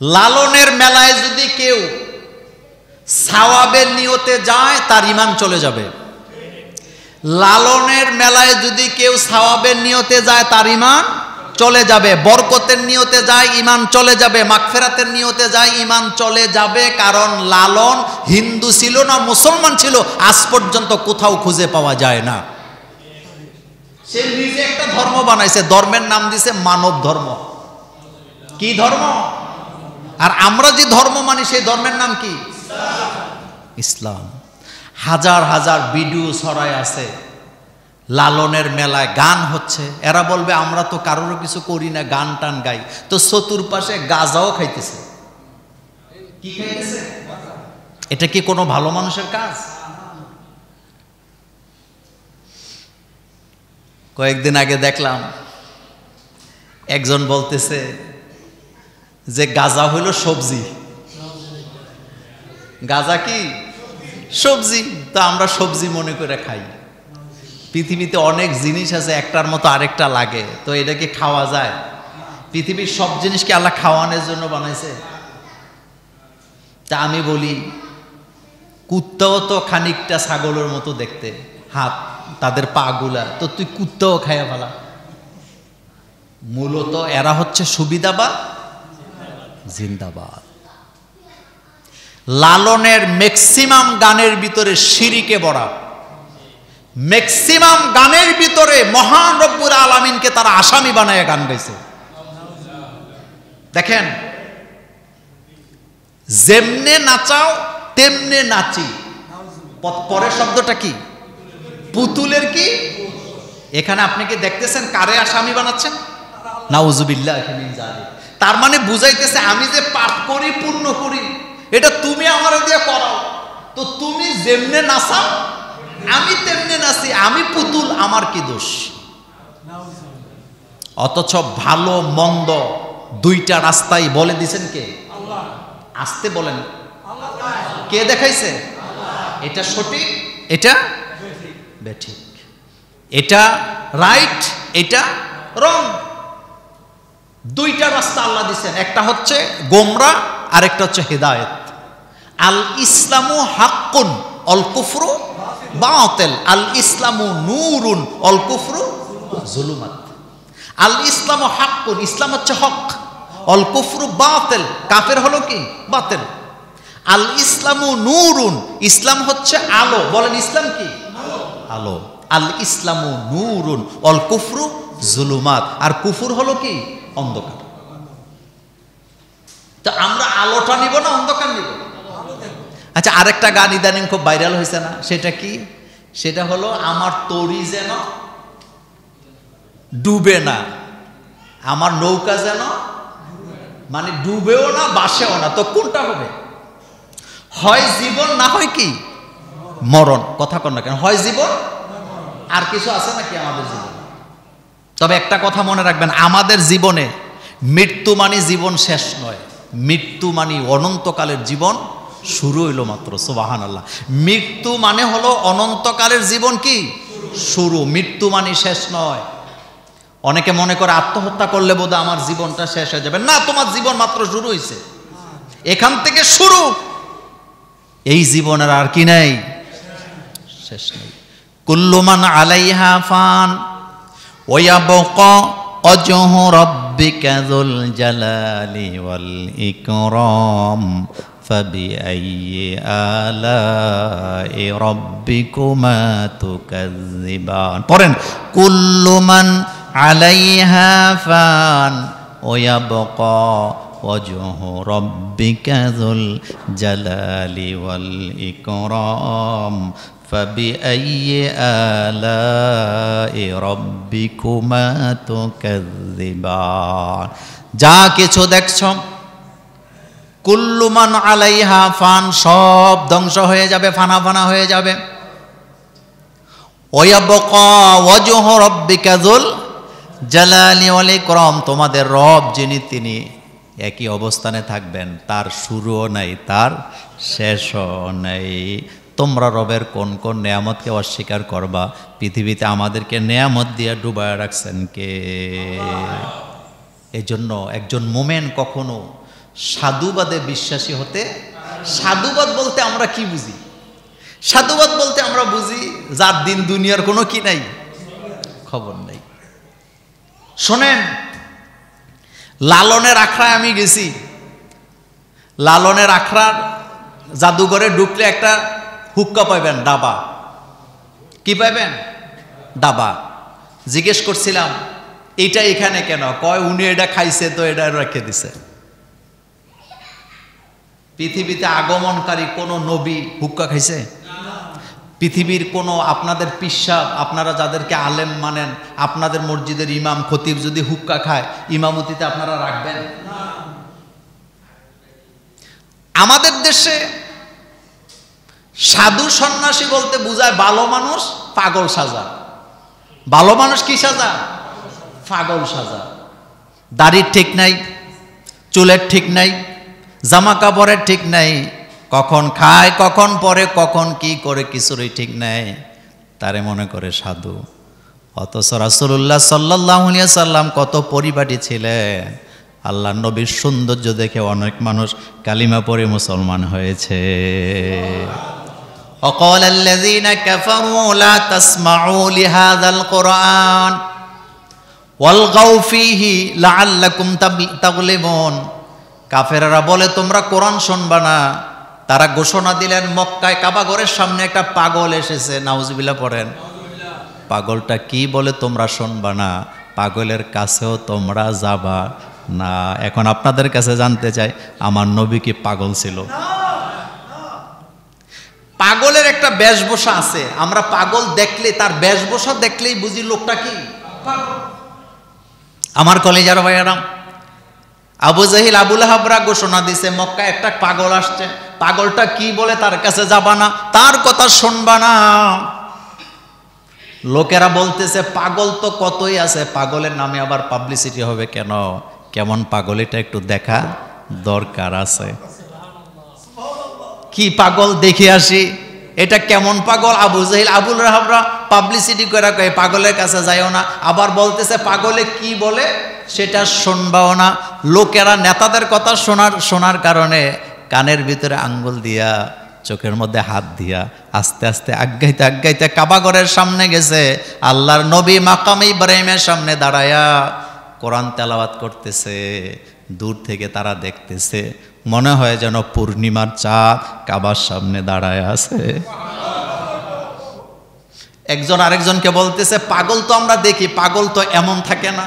লালনের মেলায় যদি কেউ সওয়াবের নিয়তে যায় তার ঈমান চলে যাবে। লালনের মেলায় যদি কেউ সওয়াবের নিয়তে যায় তার ঈমান চলে যাবে। বরকতের নিয়তে যায় ঈমান চলে যাবে। মাগফিরাতের নিয়তে যায় ঈমান চলে যাবে। কারণ লালন হিন্দু ছিল না মুসলমান ছিল আজ পর্যন্ত কোথাও খুঁজে পাওয়া যায় না। সে নিজে একটা ধর্ম বানাইছে, ধর্মের নাম দিছে মানব ধর্ম। কি ধর্ম? আর আমরা যে ধর্ম মানি সেই ধর্মের নাম কি? ইসলাম। হাজার হাজার ভিডিও ছড়ায় আছে, লালনের মেলায় গান হচ্ছে। এরা বলবে আমরা তো কারোর কিছু করি না, গান টান গাই। তো চতুর্পাশে গাঁজাও খাইতেছে। কি খাইতেছে? এটা কি কোনো ভালো মানুষের কাজ? কয়েকদিন আগে দেখলাম একজন বলতেছে যে গাঁজা হইল সবজি। গাঁজা কি সবজি? তো আমরা সবজি মনে করে খাই। পৃথিবীতে অনেক জিনিস আছে, একটার মতো আরেকটা লাগে, তো এটা কি খাওয়া যায়? পৃথিবীর সব জিনিসকে আল্লাহ খাওয়ানোর জন্য বানাইছে? তা আমি বলি কুত্তাও তো খানিকটা ছাগলের মতো দেখতে, হাত তাদের পা গুলা, তো তুই কুত্তাও খাইয়া ফেলা। মূলত এরা হচ্ছে সুবিধাবাদ জিন্দাবাদ। লালনের ম্যাক্সিমাম গানের ভিতরে শিরিকে ভরা, ম্যাক্সিমাম গানের ভিতরে মহান রব্বুল আলামিনকে তারা আসামি বানায় গান গাইছে। দেখেন, যেমনে নাচাও তেমনে নাচি। পরের শব্দটা কি? পুতুলের কি? এখানে আপনি কি দেখতেছেন কারে আসামি বানাচ্ছেন? নাউজুবিল্লাহ। তার মানে বুঝাইতেছে আমি যে পাপ করি পূর্ণ করি এটা তুমি আমার দিয়ে করাও, তো তুমি যেমনে নাচাও আমি তেমনে নাচি, আমি পুতুল, আমার কি দোষ? অথচ ভালো মন্দ দুইটা রাস্তাই বলে দিছেন কে? আসতে বলেন কে দেখাইছে? এটা সঠিক, এটা বেঠিক, এটা রাইট, এটা রং। দুইটা রাস্তা আল্লাহ দিছেন, একটা হচ্ছে গোমরাহ আর একটা হচ্ছে হিদায়াত। আল ইসলামু হাক্কুন অল কুফরু বাতিল, আল ইসলামু নূরুন অল কুফরু যুলুমাত। আল ইসলামু হাক্কুন, ইসলাম হচ্ছে হক, অল কুফরু বাতিল, কাফের হলো কি? বাতিল। আল ইসলামু নূরুন, ইসলাম হচ্ছে আলো। বলেন ইসলাম কি? আলো। আল ইসলামু নূরুন অল কুফরু যুলুমাত, আর কুফর হলো কি? অন্ধকার। তো আমরা আলোটা নিব না অন্ধকার নিব? আচ্ছা, আরেকটা গান ইদানিং খুব ভাইরাল হয়েছে না, সেটা কি? সেটা হলো আমার তরি যেন ডুবে না, আমার নৌকা যেন মানে ডুবেও না বাসেও না। তো কোনটা হবে? হয় জীবন না হয় কি মরণ। কথা কন না কেন? হয় জীবন, আর কিছু আছে নাকি আমাদের জীবনে? তবে একটা কথা মনে রাখবেন, আমাদের জীবনে মৃত্যু মানে জীবন শেষ নয়, মৃত্যু মানে অনন্তকালের জীবন শুরু হইল মাত্র। সুবহানাল্লাহ। মৃত্যু মানে হলো অনন্তকালের জীবন কি শুরু, মৃত্যু মানে শেষ নয়। অনেকে মনে করে আত্মহত্যা করলে বোধহয় আমার জীবনটা শেষ হয়ে যাবে। না, তোমার জীবন মাত্র শুরু হয়েছে, এখান থেকে শুরু। এই জীবনের আর কি নাই, শেষ নেই। কুল্লু মান আলাইহা ফান ওয়া ইয়াবকা ওয়াজহু রাব্বিকা যুল জালালি ওয়াল ইকরাম ফাবিআইয়ি আলাই রাব্বিকুমা তুকাজ্জিবান। পড়েন, কুল্লু মান আলাইহা ফান ওয়া ইয়াবকা ওয়াজহু রাব্বিকা যুল জালালি ওয়াল ইকরাম ফাবিআইয়ি আলাই রাব্বিকুমা তুকাজ্জিবান। যা কিছু দেখছো, কুল্লু মান আলাইহা ফান, সব ধ্বংস হয়ে যাবে, ফানা ফানা হয়ে যাবে। ওয়া ইয়াবকা ওয়াজহু রাব্বিকা যুল জালালি ওয়াল ইকরাম, তোমাদের রব যিনি তিনি একই অবস্থানে থাকবেন, তার শুরুও নাই, তার শেষও নাই। তোমরা রবের কোন কোন নেয়ামতকে অস্বীকার করবা? পৃথিবীতে আমাদেরকে নেয়ামত দিয়ে ডুবায় রাখছেন কে? এজন্য একজন মোমেন কখনো সাধুবাদে বিশ্বাসী হতে। সাধুবাদ বলতে আমরা কি বুঝি? সাধুবাদ বলতে আমরা বুঝি যার দিন দুনিয়ার কোনো কি নাই, খবর নাই। শোনেন, লালনের আখড়ায় আমি গেছি। লালনের আখড়ার জাদুঘরে ঢুকলে একটা হুক্কা পাইবেন, ডাবা। কি পাইবেন? ডাবা। জিজ্ঞেস করছিলাম এইটা এখানে কেন? কয় উনি এটা খাইছে তো এটা রেখে দিছে। পৃথিবীতে আগমনকারী কোন নবী হুক্কা খাইছে? পৃথিবীর কোন আপনাদের পিসাব, আপনারা যাদেরকে আলেম মানেন, আপনাদের মসজিদের ইমাম খতিব যদি হুক্কা খায়, ইমামতিতে আপনারা রাখবেন? আমাদের দেশে সাধু সন্ন্যাসী বলতে বোঝায় ভালো মানুষ পাগল সাজা। ভালো মানুষ কি সাজা? পাগল সাজা। দাড়ির ঠিক নাই, চুলের ঠিক নাই, জামা কাপড়ের ঠিক নাই, কখন খায় কখন পরে কখন কি করে কিছুরই ঠিক নাই, তারে মনে করে সাধু। অথচ রাসূলুল্লাহ সাল্লাল্লাহু আলাইহি সাল্লাম কত পরিপাটি ছিলেন। আল্লাহ নবীর সৌন্দর্য দেখে অনেক মানুষ কালিমা পড়ে মুসলমান হয়েছে। وقال الذين كفروا لا تسمعوا لهذا القرآن والغوا فيه لعلكم تغلبون। কাফেররা বলে তোমরা কোরআন শুনবা না। তারা ঘোষণা দিলেন মক্কায় কাবা ঘরের সামনে একটা পাগল এসেছে, নাউজুবিল্লাহ পড়েন। পাগলটা কি বলে তোমরা শুনবা না, পাগলের কাছেও তোমরা যাবা না। এখন আপনাদের কাছে জানতে চাই, আমার নবী কি পাগল ছিল? পাগলের একটা বেশভূষা আছে, আমরা পাগল দেখলে, তার বেশভূষা দেখলেই বুঝি লোকটা কি পাগল। আমার কলেজার ভাইয়ারাম, আবু জাহিল আবু লাহাবরা ঘোষণা দিছে মক্কায় একটা পাগল আসছে, পাগলটা কি বলে তার কাছে যাবা না, তার কথা শুনবা না। লোকেরা বলতেছে পাগল তো কতই আছে, পাগলের নামে আবার পাবলিসিটি হবে কেন? কেমন পাগল এটা একটু দেখা দরকার আছে। কি পাগল দেখে আসি, এটা কেমন পাগল? আবু জাহিল আবুল রাহাবরা পাবলিসিটি করে কয় পাগলের কাছে যাইও না, আবার বলতেছে পাগলে কি বলে সেটা শুনবাও না। লোকেরা নেতাদের কথা শোনার কারণে কানের ভিতরে আঙ্গুল দিয়া, চোখের মধ্যে হাত দিয়া আস্তে আস্তে আগাইতে আগাইতে কাবাঘরের সামনে গেছে। আল্লাহর নবী মাকামে ইব্রাহিমের সামনে দাঁড়ায়া কোরআন তেলাওয়াত করতেছে। দূর থেকে তারা দেখতেছে, মনে হয় যেন পূর্ণিমার চাঁদ কাবার সামনে দাঁড়ায় আছে। একজন আরেকজনকে বলতেছে পাগল তো আমরা দেখি, পাগল তো এমন থাকে না।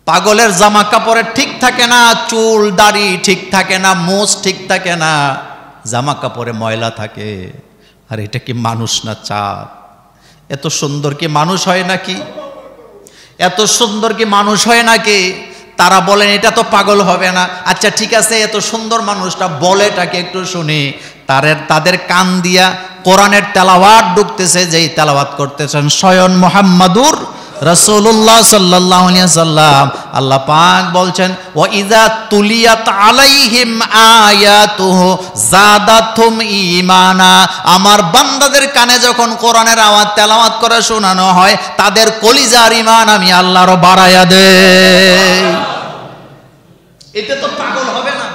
পাগলের জামা কাপড়ের ঠিক থাকে না, চুল দাড়ি ঠিক থাকে না, মোচ ঠিক থাকে না, জামা কাপড়ে ময়লা থাকে। আর এটা কি মানুষ না চাঁদ? এত সুন্দর কি মানুষ হয় নাকি? এত সুন্দর কি মানুষ হয় নাকি? তারা বলেন এটা তো পাগল হবে না। আচ্ছা ঠিক আছে, এত সুন্দর মানুষটা বলেটাকে একটু শুনি। তাদের কান দিয়া কোরআনের তেলাওয়াত ঢুকতেছে, যেই তেলাওয়াত করতেছেন স্বয়ং মুহাম্মাদুর রাসূলুল্লাহ সাল্লাল্লাহু আলাইহি সাল্লাম। আল্লাহ পাক বলছেন ওয়া ইযা তুলিয়াত আলাইহিম আয়াতুহু যাদাতুহুম ঈমানা। আমার বান্দাদের কানে যখন কোরআনের আওয়াজ তেলাওয়াত করে শোনানো হয়, তাদের কলিজার ঈমান আমি আল্লাহর বাড়ায়া দেই। এতে তো পাগল হবে না।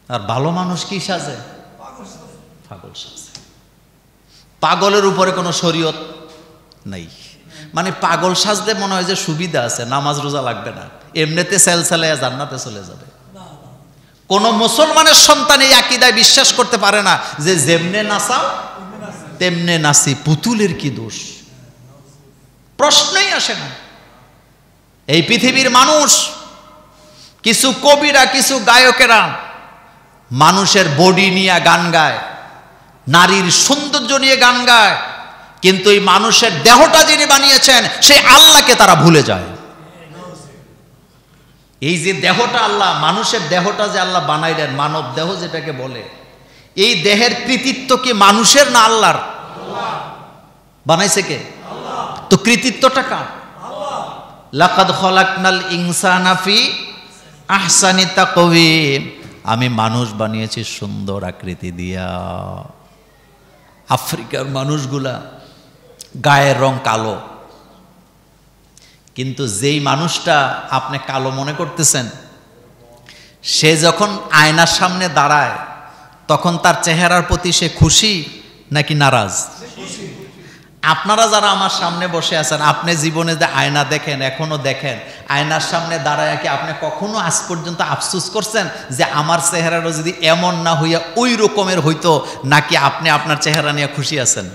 আর ভালো মানুষ কি সাজে? পাগল সাজে। পাগলের উপরে কোনো শরীয়ত নাই। মানে পাগল সাজতে মনে হয় যে সুবিধা আছে, নামাজ রোজা লাগবে না, এমনিতে সেলসালায়া জান্নাতে চলে যাবে। কোন মুসলমানের সন্তান এই আকীদায় বিশ্বাস করতে পারে না যে যেমনে নাচাও তেমনে নাচি, পুতুলের কি দোষ? প্রশ্নই আসে না। এই পৃথিবীর মানুষ, কিছু কবিরা, কিছু গায়কেরা মানুষের বডি নিয়ে গান গায়, নারীর সৌন্দর্য নিয়ে গান গায়, কিন্তু এই মানুষের দেহটা যিনি বানিয়েছেন সেই আল্লাহকে তারা ভুলে যায়। এই যে দেহটা আল্লাহ, মানুষের দেহটা যে আল্লাহ বানাইলেন, মানব দেহ যেটাকে বলে, এই দেহের কৃতিত্ব কি মানুষের না আল্লাহর? বানাইছে কে? তো কৃতিত্বটা কার? লাকাদ খলাকনাল ইনসানা ফি আহসানি তাকওয়িম। আমি মানুষ বানিয়েছি সুন্দর আকৃতি দিয়া। আফ্রিকার মানুষগুলা গায়ের রং কালো, কিন্তু যেই মানুষটা আপনি কালো মনে করতেছেন, সে যখন আয়নার সামনে দাঁড়ায় তখন তার চেহারার প্রতি সে খুশি নাকি নারাজ? আপনারা যারা আমার সামনে বসে আছেন, আপনি জীবনে যে আয়না দেখেন, এখনো দেখেন, আয়নার সামনে দাঁড়ায় কি আপনি কখনো আজ পর্যন্ত আফসোস করছেন যে আমার চেহারাটা যদি এমন না হইয়া ওই রকমের হইতো, নাকি আপনি আপনার চেহারা নিয়ে খুশি আছেন?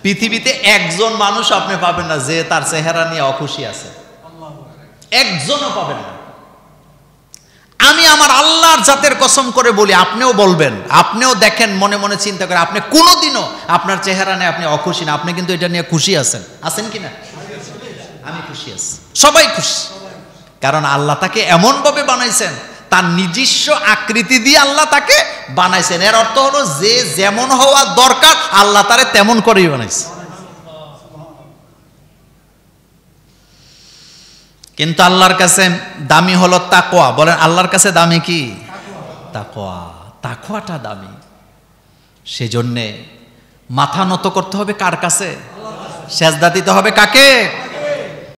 পৃথিবীতে একজন মানুষ আপনি পাবেন না যে তার চেহারা নিয়ে অখুশি আছে, একজনও পাবেন না। আমি আমার আল্লাহর জাতের কসম করে বলি, আপনিও বলবেন, আপনিও দেখেন, মনে মনে চিন্তা করে, আপনি কোনোদিনও আপনার চেহারা নিয়ে আপনি অখুশি না, আপনি কিন্তু এটা নিয়ে খুশি আছেন। আছেন কি না? আমি খুশি আছি, সবাই খুশি, কারণ আল্লাহ তাকে এমনভাবে বানাইছেন, তার নিজস্ব আকৃতি দিয়ে আল্লাহ তাকে বানাইছেন। এর অর্থ হলো যে যেমন হওয়া দরকার আল্লাহ তারে তেমন করেই বানাইছে। কিন্তু আল্লাহর কাছে দামি হলো তাকওয়া। বলেন, আল্লাহর কাছে দামি কি? তাকওয়া। তাকওয়াটা দামি। সেজন্যে মাথা নত করতে হবে কার কাছে? সেজদা দিতে হবে কাকে?